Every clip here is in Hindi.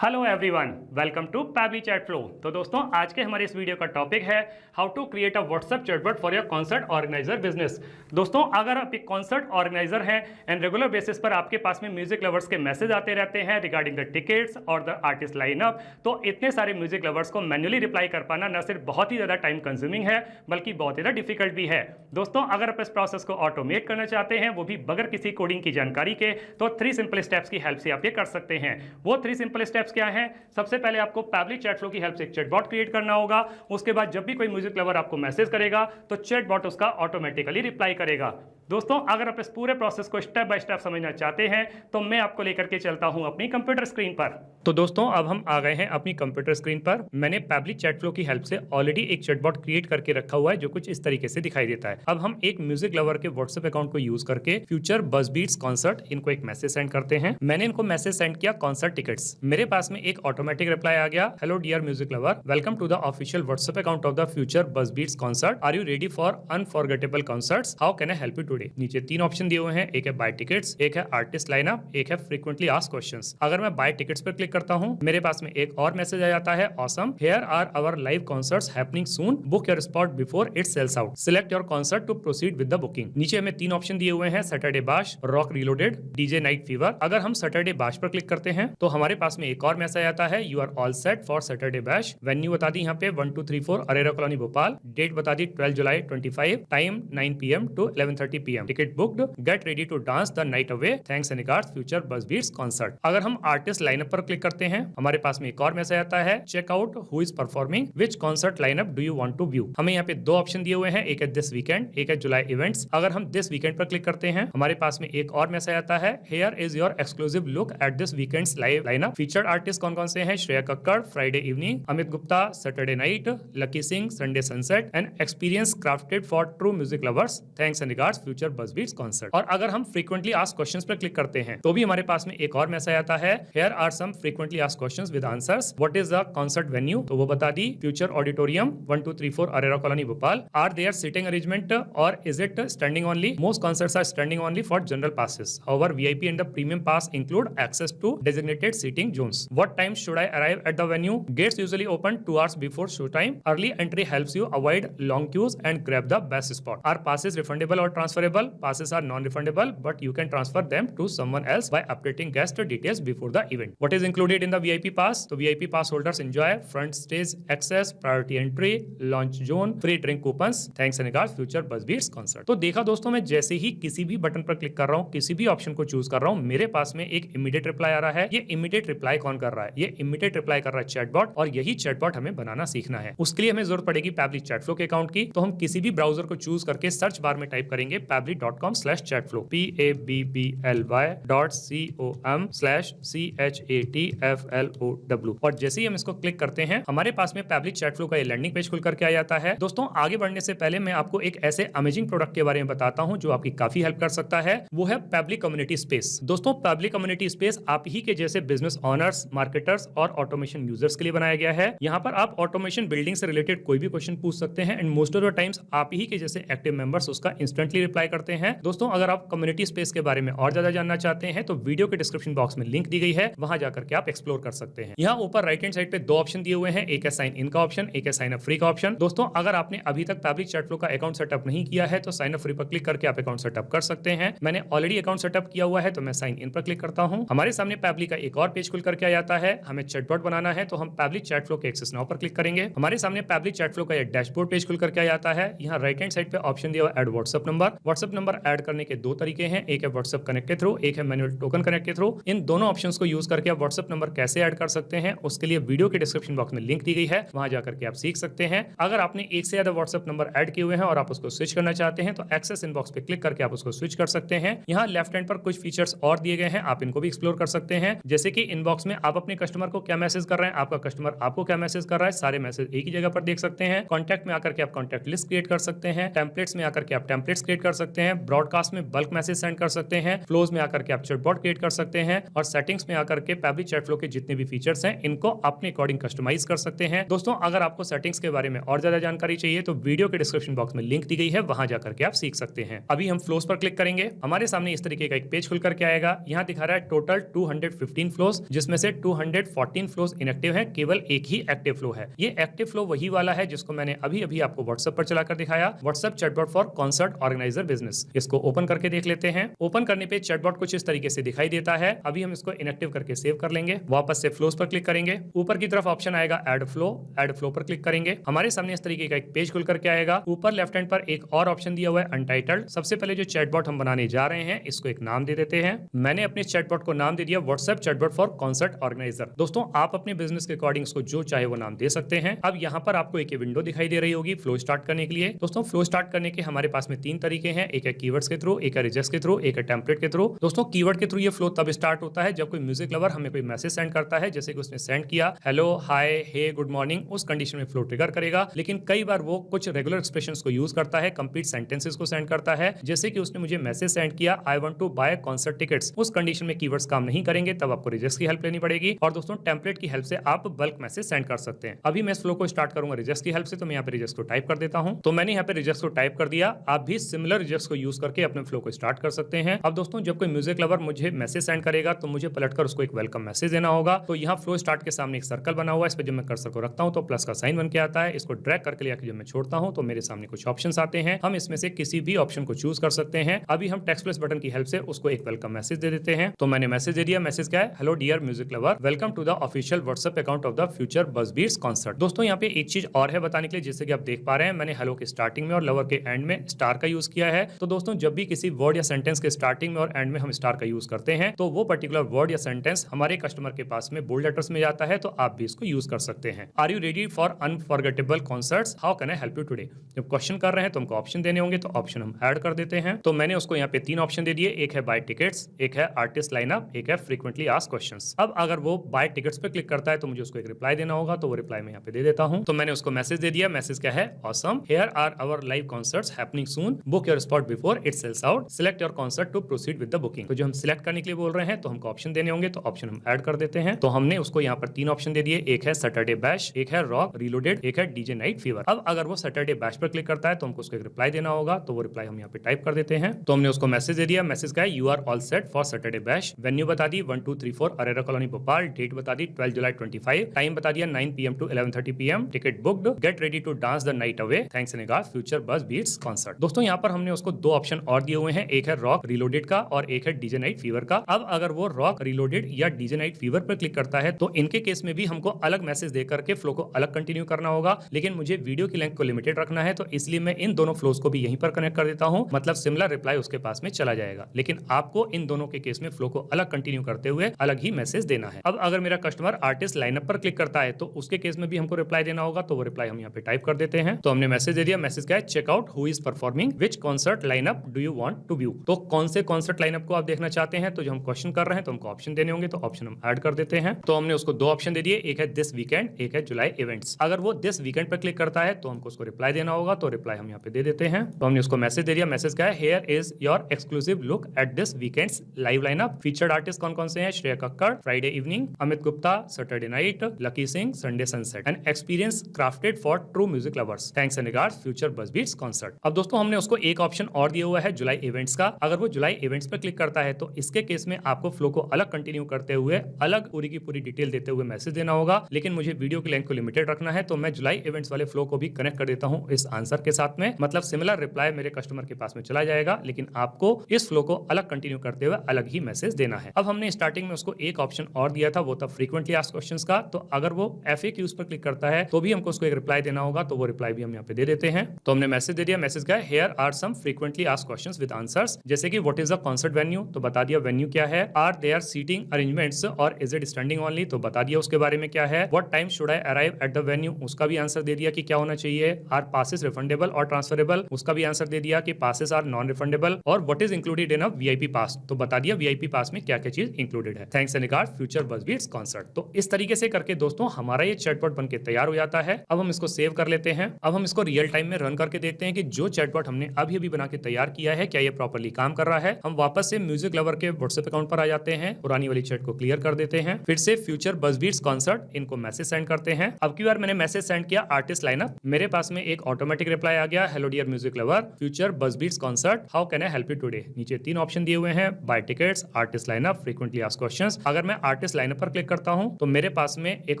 Hello everyone, welcome to Pabbly chat flow. तो दोस्तों, आज के हमारे इस वीडियो का टॉपिक है how to create a WhatsApp chatbot for your concert organiser business. दोस्तों, अगर आप एक कॉन्सर्ट ऑर्गेनाइजर हैं एंड रेगुलर बेसिस पर आपके पास में म्यूजिक लवर्स के मैसेज आते रहते हैं रिगार्डिंग द टिकट्स और द आर्टिस्ट लाइनअप, तो इतने सारे म्यूजिक लवर्स को मैन्युअली रिप्लाई कर पाना न सिर्फ बहुत ही ज़्यादा टाइम कंज्यूमिंग है बल्कि बहुत ज़्यादा डिफिकल्ट भी है। दोस्तों, अगर आप इस प्रोसेस को ऑटोमेट करना चाहते हैं, वो भी बगैर किसी कोडिंग की जानकारी के, तो 3 सिंपल स्टेप्स की हेल्प से आप ये कर सकते हैं। वो 3 सिंपल स्टेप्स क्या हैं? सबसे पहले आपको पैबली चैट फ्लो की हेल्प से एक चैटबॉट क्रिएट करना होगा। उसके बाद जब भी कोई म्यूजिक लवर आपको मैसेज करेगा तो चैटबॉट उसका ऑटोमेटिकली रिप्लाई करेगा। दोस्तों, अगर आप इस पूरे प्रोसेस को स्टेप बाय स्टेप समझना चाहते हैं तो मैं आपको लेकर के चलता हूं अपनी कंप्यूटर स्क्रीन पर। तो दोस्तों, अब हम आ गए हैं अपनी कंप्यूटर स्क्रीन पर। मैंने पैबली चैट फ्लो की हेल्प से ऑलरेडी एक चैटबॉट क्रिएट करके रखा हुआ है जो कुछ इस तरीके से दिखाई देता है। अब हम एक म्यूजिक लवर के व्हाट्सएप अकाउंट को यूज करके फ्यूचर बज़ बीट्स कॉन्सर्ट इनको एक मैसेज सेंड करते हैं। मैंने इनको मैसेज सेंड किया कॉन्सर्ट टिकट्स। मेरे पास में एक ऑटोमेटिक रिप्लाई आ गया, hello dear music lover, welcome to the official WhatsApp account of the future buzz beats concert. Are you ready for unforgettable concerts? How can I help you today? नीचे 3 ऑप्शन दिए हुए हैं, एक है बाय टिकट्स, एक है आर्टिस्ट लाइनअप, एक है फ्रीक्वेंटली आस्क्ड क्वेश्चंस। अगर मैं बाय टिकट्स पर क्लिक करता हूं, मेरे पास में एक और मैसेज आ जाता है, awesome, here are our live concerts happening soon, book your spot before it sells out, select your concert to proceed with the booking. नीचे हमें 3 ऑप्शन दिए हुए हैं, Saturday bash, rock reloaded, DJ night fever. अगर हम सैटरडे बाश पर क्लिक करते हैं तो हमारे पास में एक और मैसेज आता है, you are all set for Saturday bash. Venue बता दी यहाँ पे 1234 अरेरा कॉलोनी भोपाल, डेट बता दी 12 जुलाई 25, time 9 PM to 11:30 PM, ticket booked, get ready to dance the night away, thanks and regards future buzz beats concert. अगर हम आर्टिस्ट लाइनअप पर क्लिक करते हैं, हमारे पास में एक और मैसेज आता है, check out who is performing, which concert lineup do you want to view. हमें यहाँ पे 2 ऑप्शन दिए हुए हैं, एक है दिस वीकेंड, एक है जुलाई इवेंट्स। अगर हम दिस वीकेंड पर क्लिक करते हैं, हमारे पास में एक और मैसेज आता है, here is your exclusive look at this weekend's live lineup. Featured artist कौन कौन से हैं? Shreya Kakkar Friday evening, Amit Gupta Saturday night, Lucky Singh Sunday sunset, and experience crafted for true music lovers, thanks and regards future buzz beats concert. और अगर हम फ्रीक्वेंटली आस्क्ड क्वेश्चंस पर क्लिक करते हैं तो भी हमारे पास में एक और मैसेज आता है, here are some frequently asked questions with answers, what is the concert venue? तो वो बता दी, future auditorium 1234 Arera colony Bhopal. Are there seating arrangement और is it standing only? Most concerts are standing only for general passes. However, VIP and the premium pass include access to designated seating zones. What time should I arrive at the venue? Gates usually open 2 hours before show time. Early entry helps you avoid long queues and grab the best spot. Are passes refundable or transferable? Passes are non-refundable, but you can transfer them to someone else by updating guest details before the event. What is included in the VIP pass? So VIP pass holders enjoy front stage access, priority entry, launch zone, free drink coupons. Thanks and regards, future Buzz Beats concert. तो देखा दोस्तों, मैं जैसे ही किसी भी बटन पर क्लिक कर रहा हूँ, किसी भी ऑप्शन को चूज कर रहा हूँ, मेरे पास में एक इमीडिएट रिप्लाई आ रहा है। ये इमीडिएट रिप्लाई कौन कर रहा है? ये इमीडिएट रिप्लाई कर रहा है चैटबॉट, और यही चैटबॉट हमें बनाना सीखना है। उसके लिए हमें जरूरत पड़ेगी पैबली चैट फ्लो के अकाउंट की। तो हम किसी भी ब्राउजर को चूज करके सर्च बार में टाइप करेंगे pably.com/chatflow, pabbly.com/chatflow, और जैसे ही हम इसको क्लिक करते हैं, हमारे पास में पैबली चैट फ्लो का ये लैंडिंग पेज खुल करके आ जाता है। दोस्तों, आगे बढ़ने से पहले मैं आपको एक ऐसे अमेजिंग प्रोडक्ट के बारे में बताता हूं जो आपकी काफी हेल्प कर सकता है। वो है पैबली कम्युनिटी स्पेस। दोस्तों, पैबली कम्युनिटी स्पेस आप ही के जैसे बिजनेस ओनर्स, मार्केटर्स और ऑटोमेशन यूजर्स के लिए बनाया गया है। यहाँ पर आप ऑटोमेशन बिल्डिंग से रिलेटेड कोई भी क्वेश्चन पूछ सकते हैं, and most of the times आप ही के जैसे एक्टिव मेंबर्स उसका इंस्टेंटली रिप्लाई करते हैं। दोस्तों, अगर आप कम्युनिटी स्पेस के बारे में और ज्यादा जानना चाहते हैं तो वीडियो के डिस्क्रिप्शन बॉक्स में लिंक दी गई है, वहां जाकर के आप एक्सप्लोर कर सकते हैं। यहाँ ऊपर राइट हैंड साइड पे 2 ऑप्शन दिए हुए हैं, एक है साइन इन का ऑप्शन, एक है साइन अप फ्री का ऑप्शन। दोस्तों, अगर आपने अभी तक पैबली चैट फ्लो का अकाउंट सेटअप नहीं किया है तो साइन अप फ्री पर क्लिक करके आप अकाउंट सेटअप कर सकते हैं। मैंने ऑलरेडी अकाउंट सेटअप किया हुआ है तो मैं साइन इन पर क्लिक करता हूं। हमारे सामने पैबली का एक और पेज खुल करके आ जाता है। हमें चैटबॉट बनाना है तो हम पैबली चैट फ्लो के एक्सेस नाउ पर क्लिक करेंगे। हमारे सामने पैबली चैट फ्लो का एक डैशबोर्ड पेज खुल करके आ जाता है। यहाँ राइट हैंड साइड पे ऑप्शन दिया हुआ add WhatsApp number. WhatsApp number add करने के 2 तरीके हैं, एक है व्हाट्सएप कनेक्ट के थ्रू, एक है मैनुअल टोकन कनेक्ट के थ्रू। इन दोनों ऑप्शंस को यूज करके आप व्हाट्सएप नंबर कैसे ऐड कर सकते हैं, उसके लिए वीडियो के डिस्क्रिप्शन बॉक्स में लिंक दी गई है, वहां जाकर के आप सीख सकते हैं। अगर आपने एक से ज्यादा व्हाट्सएप नंबर ऐड किए हुए हैं और आप उसको स्विच करना चाहते हैं तो एक्सेस इनबॉक्स पे क्लिक करके आप उसको स्विच कर सकते हैं। यहाँ लेफ्ट हैंड पर कुछ फीचर्स और दिए गए हैं, आप इनको भी एक्सप्लोर कर सकते हैं। जैसे कि इनबॉक्स में आप अपने कस्टमर को क्या मैसेज कर रहे हैं, आपका कस्टमर आपको क्या मैसेज कर रहा है, सारे मैसेज एक ही जगह पर देख सकते हैं। कॉन्टैक्ट में आकर के आप कॉन्टैक्ट लिस्ट क्रिएट कर सकते हैं। टेम्पलेट्स में आकर के आप टेम्पलेट्स क्रिएट कर सकते हैं, ब्रॉडकास्ट में बल्क मैसेज सेंड कर सकते हैं, फ्लोज में आकर के आप चैटबॉट क्रिएट कर सकते हैं और सेटिंग्स में आकर के पैब्लिक चैट फ्लो के जितने भी फीचर्स हैं इनको अपने अकॉर्डिंग कस्टमाइज कर सकते हैं। दोस्तों अगर आपको सेटिंग्स के बारे में और ज्यादा जानकारी चाहिए तो वीडियो के डिस्क्रिप्शन बॉक्स में लिंक दी गई है, वहां जाकर के आप सीख सकते हैं। अभी हम फ्लोज पर क्लिक करेंगे, हमारे सामने इस तरीके का एक पेज खुल करके आएगा। यहाँ दिखा रहा है टोटल 215 फ्लोज, जिसमें से 214 फ्लोज इनएक्टिव है, केवल एक ही एक्टिव फ्लो है। ये एक्टिव फ्लो वही वाला है जिसको मैंने अभी अभी आपको व्हाट्सएप पर चलाकर दिखाया, WhatsApp chatbot for concert organiser business. इसको ओपन करके देख लेते हैं। ओपन करने पे चैटबॉट कुछ इस तरीके से दिखाई देता है। अभी हम इसको इनएक्टिव करके सेव कर लेंगे, वापस से फ्लोज पर क्लिक करेंगे, ऊपर की तरफ ऑप्शन आएगा ऐड फ्लो पर क्लिक करेंगे। हमारे सामने इस तरीके का एक पेज खुल करके आएगा। ऊपर लेफ्ट हैंड पर एक और ऑप्शन दिया हुआ है अनटाइटल्ड। सबसे पहले जो चैटबॉट हम बनाने जा रहे हैं इसको एक नाम दे देते हैं। मैंने अपने चैटबॉट को नाम दे दिया WhatsApp chatbot for concert organiser. दोस्तों आप अपने बिजनेस के अकॉर्डिंग इसको जो चाहे वो नाम दे सकते हैं। अब यहाँ पर आपको एक विंडो दिखाई दे रही होगी फ्लो स्टार्ट करने के लिए। दोस्तों फ्लो स्टार्ट करने के हमारे पास में 3 तरीके हैं, एक है कीवर्ड्स के थ्रू, एक है रिजेक्ट्स के थ्रू, एक है टेम्पलेट के थ्रू। दोस्तों कीवर्ड के थ्रू ये फ्लो तब स्टार्ट होता है जब कोई म्यूजिक लवर हमें कोई मैसेज सेंड करता है, जैसे कि उसने सेंड किया हेलो, हाय, हे, गुड मॉर्निंग, उस कंडीशन में फ्लो ट्रिगर करेगा। लेकिन कई बार वो कुछ रेगुलर एक्सप्रेशंस को यूज करता है, कंप्लीट सेंटेंसेस को सेंड करता है, जैसे कि उसने मुझे मैसेज सेंड किया I want to buy concert tickets. उस कंडीशन में कीवर्ड्स काम नहीं करेंगे, तब आपको रिजेक्ट्स की हेल्प लेनी पड़ेगी। और दोस्तों टेम्पलेट की हेल्प से आप बल्क मैसेज सेंड कर सकते हैं। अभी मैं इस फ्लो को स्टार्ट करूंगा रिजेक्ट्स की हेल्प से, तो मैं यहाँ पे रिजेक्ट्स को टाइप कर देता हूं। तो मैंने यहाँ पे रिजेक्ट्स को टाइप कर दिया। आप भी सिमिलर रिजेक्ट्स को यूज करके अपने फ्लो को स्टार्ट कर सकते हैं। अब दोस्तों जब कोई म्यूजिक लवर मुझे मैसेज सेंड करेगा तो मुझे पलटकर उसको एक वेलकम मैसेज देना होगा। तो यहाँ फ्लो स्टार्ट के सामने एक सर्कल बना हुआ है, इस पर जब मैं कर्सर को रखता हूँ तो प्लस का साइन बन के आता है। इसको ड्रैग करके लेकर जब मैं छोड़ता हूँ तो मेरे सामने कुछ ऑप्शंस आते हैं। हम इसमें से किसी भी ऑप्शन को चूज कर सकते हैं। अभी हम टेक्स्ट प्लस बटन की हेल्प से उसको एक वेलकम मैसेज दे देते हैं। तो मैंने मैसेज दे दिया। मैसेज क्या है? Hello dear music lover, welcome to the official WhatsApp account of the future buzz beats concert. दोस्तों यहाँ पे एक चीज और है बताने के लिए, जैसे कि आप देख पा रहे हैं मैंने हेलो के स्टार्टिंग में और लवर के एंड में स्टार का यूज किया है। तो दोस्तों जब भी किसी वर्ड या सेंटेंस के स्टार्टिंग में और एंड में हम स्टार का यूज करते हैं तो वो पर्टिकुलर वर्ड या सेंटेंस हमारे कस्टमर के पास में बोल्ड लेटर्स में जाता है, तो आप भी इसको यूज कर सकते हैं। Are you ready for unforgettable concerts, how can I help you today. जब क्वेश्चन कर रहे हैं तो हमको ऑप्शन देने होंगे, तो ऑप्शन हम ऐड कर देते हैं। तो मैंने उसको यहाँ पे 3 ऑप्शन दे दिए, एक है बाय टिकट्स, एक है आर्टिस्ट लाइनअप, एक है फ्रीक्वेंटली आस्क्ड क्वेश्चंस। अब अगर वो बाय टिकट्स पे क्लिक करता है तो मुझे उसको एक रिप्लाई देना होगा, तो वो रिप्लाई मैं यहाँ पे दे देता हूँ। तो मैंने उसको मैसेज दे दिया। मैसेज क्या है? Awesome, here are our live concerts happening soon, book your spot before it sells out, select your concert to proceed with the booking. तो जो हम सिलेक्ट करने के लिए बोल रहे हैं तो हमको ऑप्शन देने होंगे, तो ऑप्शन हम ऐड कर देते हैं। तो हमने उसको यहाँ पर 3 ऑप्शन दे दिए, एक है सैटरडे बैश, एक है रॉक रीलोडेड, एक है डीजे नाइट फीवर। अब अगर वो सैटरडे बैश पर क्लिक करता है तो हमको उसको एक रिप्लाई देना होगा, तो वो रिप्लाई हम यहाँ पे टाइप कर देते हैं। तो हमने उसको मैसेज दे दिया। मैसेज का है you are all set for Saturday bash, venue बता दी 1 2 3 4 अरेरा कॉलोनी भोपाल, डेट बता दी 12 जुलाई 25, टाइम बता दिया 9 PM to 11:30 PM, ticket booked, get ready to dance the night away, thanks in advance future buzz beats concert. दोस्तों यहाँ पर हमने उसको 2 ऑप्शन और दिए हुए हैं, एक है रॉक रीलोडेड का और एक है डीजे नाइट फीवर का। अब अगर वो रॉक रीलोडेड या डीजे नाइट फीवर पर क्लिक करता है तो इनके केस में भी हमको अलग मैसेज दे करके फ्लो को अलग कंटिन्यू करना होगा, लेकिन मुझे वीडियो की लेंथ को लिमिटेड रखना है, तो इसलिए मैं इन दोनों फ्लोज को भी यहीं पर कनेक्ट कर देता हूं। मतलब सिमिलर रिप्लाई उसके पास में चला जाएगा, लेकिन आपको इन दोनों के केस में फ्लो को अलग कंटिन्यू करते हुए अलग ही मैसेज देना है। अब अगर मेरा कस्टमर आर्टिस्ट लाइनअप पर क्लिक करता है तो उसके केस में भी हमको रिप्लाई देना होगा, तो वो रिप्लाई हम यहाँ पे टाइप कर देते हैं। तो हमने मैसेज दे दिया। मैसेज क्या है? Check out who is performing, which concert lineup do you want to view. तो कौन से कॉन्सर्ट लाइनअप को आप देखना चाहते हैं, तो जो हम क्वेश्चन कर रहे हैं तो हमको ऑप्शन देने होंगे, तो ऑप्शन हम ऐड कर देते हैं। तो हमने उसको 2 ऑप्शन दे दिए, एक है दिस वीकेंड, एक है जुलाई इवेंट्स। अगर वो दिस वीकेंड पर क्लिक करता है तो हमको उसको रिप्लाई देना होगा, तो रिप्लाई हम यहाँ पे दे देते हैं। तो हमने उसको मैसेज दे दिया। मैसेज क्या है? Here is your exclusive look at this weekend's live lineup, featured artist कौन कौन से हैं? Shreya Kakkar Friday evening, Amit Gupta Saturday night, Lucky Singh Sunday sunset, and experience crafted for true music lovers, thanks and regards future buzz beats concert. अब दोस्तों हमने उसको एक ऑप्शन और दिया हुआ है जुलाई इवेंट्स का। अगर वो जुलाई इवेंट्स पर क्लिक करता है तो इसके केस में आपको फ्लो को अलग कंटिन्यू करते हुए अलग पूरी की पूरी डिटेल देते हुए मैसेज देना होगा, लेकिन मुझे वीडियो की लेंथ को लिमिटेड रखना है, तो मैं जुलाई इवेंट्स वाले फ्लो को भी कनेक्ट कर देता हूं इस आंसर के साथ में। मतलब सिमिलर रिप्लाई मेरे कस्टमर के पास में चला जाएगा, लेकिन आपको इस फ्लो को अलग कंटिन्यू करते हुए अलग ही मैसेज देना है। अब हमने स्टार्टिंग में उसको एक ऑप्शन और दिया था, वो था फ्रीक्वेंटली आस्क्ड क्वेश्चंस का। तो अगर वो FAQs पर क्लिक करता है तो भी हमको उसको एक रिप्लाई देना होगा, तो वो रिप्लाई भी हम यहाँ पे दे देते हैं। तो हमने मैसेज दे दिया। मैसेज क्या है? Here are some frequently asked questions with answers, जैसे कि what is the concert venue, तो बता दिया वेन्यू क्या है, आर देयर सीटिंग अरेंजमेंट्स और इज इट स्टैंडिंग ओनली, तो बता दिया उसके बारे में क्या है, what time should I arrive at the venue, उसका भी आंसर दे दिया कि क्या होना चाहिए, आर पासेस रिफंडेबल और ट्रांसफरेबल, उसका भी आंसर दे दिया कि पासेस आर नॉन रिफंडेबल, और what is included in a VIP पास, तो बता दिया VIP पास में क्या क्या चीज इंक्लूडेड है, thanks and regards future buzz beats concert. तो इस तरीके से करके दोस्तों हमारा ये चैटबॉट बनके तैयार हो जाता है। अब हम इसको सेव कर लेते हैं। अब हम इसको रियल टाइम में रन करके देखते हैं कि जो चैटबॉट हमने अभी अभी बना के तैयार किया है, क्या ये प्रॉपर्ली काम कर रहा है। हम वापस से म्यूजिक लवर के व्हाट्सएप अकाउंट पर आ जाते हैं, पुरानी वाली चैट को क्लियर कर देते हैं, फिर से फ्यूचर बज़बीट्स कॉन्सर्ट इनको मैसेज सेंड करते हैं। अब की बार मैंने मैसेज सेंड किया आर्टिस्ट लाइनअप, मेरे पास में एक ऑटोमेटिक रिप्लाई आ गया, hello dear music lover, future buzzbeats concert, how can I help you today. नीचे 3 ऑप्शन दिए हुए हैं, buy tickets, artist lineup, frequently asked questions. अगर मैं आर्टिस्ट लाइनअप पर क्लिक करता हूं तो मेरे पास में एक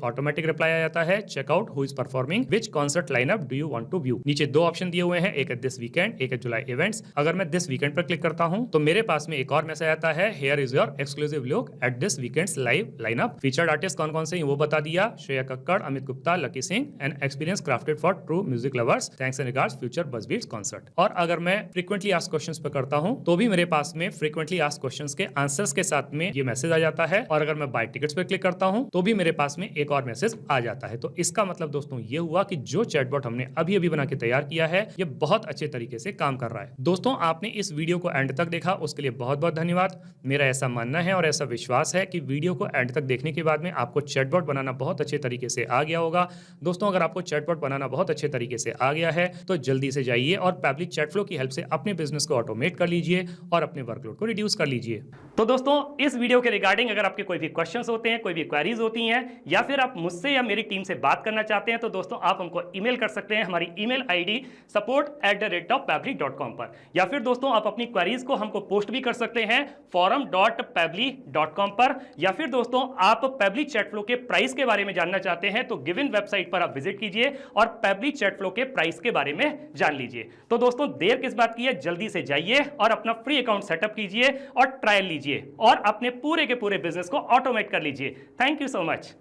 ऑटोमेटिक रिप्लाई आ जाता है, check out who is performing, which concert lineup do you want to view. नीचे 2 ऑप्शन दिए हुए हैं, एक है दिस वीकेंड, एक है जुलाई इवेंट्स। अगर मैं दिस वीकेंड पर क्लिक करता हूं तो मेरे पास में एक और मैसेज आता है, here is your exclusive look at this weekend's live lineup. Featured artist कौन कौन से हैं वो बता दिया, Shreya Kakkar, Amit Gupta, Lucky Singh, and experience crafted for true music lovers, thanks and regards future buzzbeats concert. और अगर मैं फ्रीक्वेंटली आस्क्ड क्वेश्चंस पर करता हूं तो भी मेरे पास में फ्रीक्वेंटली आस्क्ड क्वेश्चंस के आंसर्स के साथ में ये मैसेज आ जाता है। और अगर मैं बाय टिकट्स पर क्लिक करता हूं तो भी मेरे पास में एक और मैसेज आ जाता है। तो इसका मतलब दोस्तों ये हुआ कि जो चैटबॉट हमने अभी अभी बना के तैयार किया है ये बहुत अच्छे तरीके से काम कर रहा है। दोस्तों आपने इस वीडियो को एंड तक देखा उसके लिए बहुत बहुत धन्यवाद। मेरा ऐसा मानना है और ऐसा विश्वास है कि वीडियो को एंड तक देखने के बाद में आपको चैटबॉट बनाना बहुत अच्छे तरीके से आ गया होगा। दोस्तों अगर आपको चैटबॉट बनाना बहुत अच्छे तरीके से आ गया है तो जल्दी से जाइए और पैबली चैटफ्लो की हेल्प से अपने बिजनेस को ऑटोमेट कर लीजिए और अपने वर्कलोड को रिड्यूस कर लीजिए। तो दोस्तों इस वीडियो के रिगार्डिंग अगर आपके कोई भी क्वेश्चंस होते हैं, कोई भी क्वेरीज होती हैं या फिर आप मुझसे या मेरी टीम से बात करना चाहते हैं तो दोस्तों आप हमको ईमेल कर सकते हैं हमारी ईमेल आईडी support@pably.com पर, या फिर दोस्तों आप अपनी क्वेरीज को हमको पोस्ट भी कर सकते हैं forum.pably.com पर, या फिर दोस्तों आप पैबली चैटफ्लो के प्राइस के बारे में जानना चाहते हैं तो गिवन वेबसाइट पर आप विजिट कीजिए और पैबली चैटफ्लो के प्राइस के बारे में जान लीजिए। तो दोस्तों देर किस बात की है, जल्दी से जाइए और अपना फ्री अकाउंट सेटअप कीजिए और ट्रायल लीजिए और अपने पूरे के पूरे बिजनेस को ऑटोमेट कर लीजिए। Thank you so much.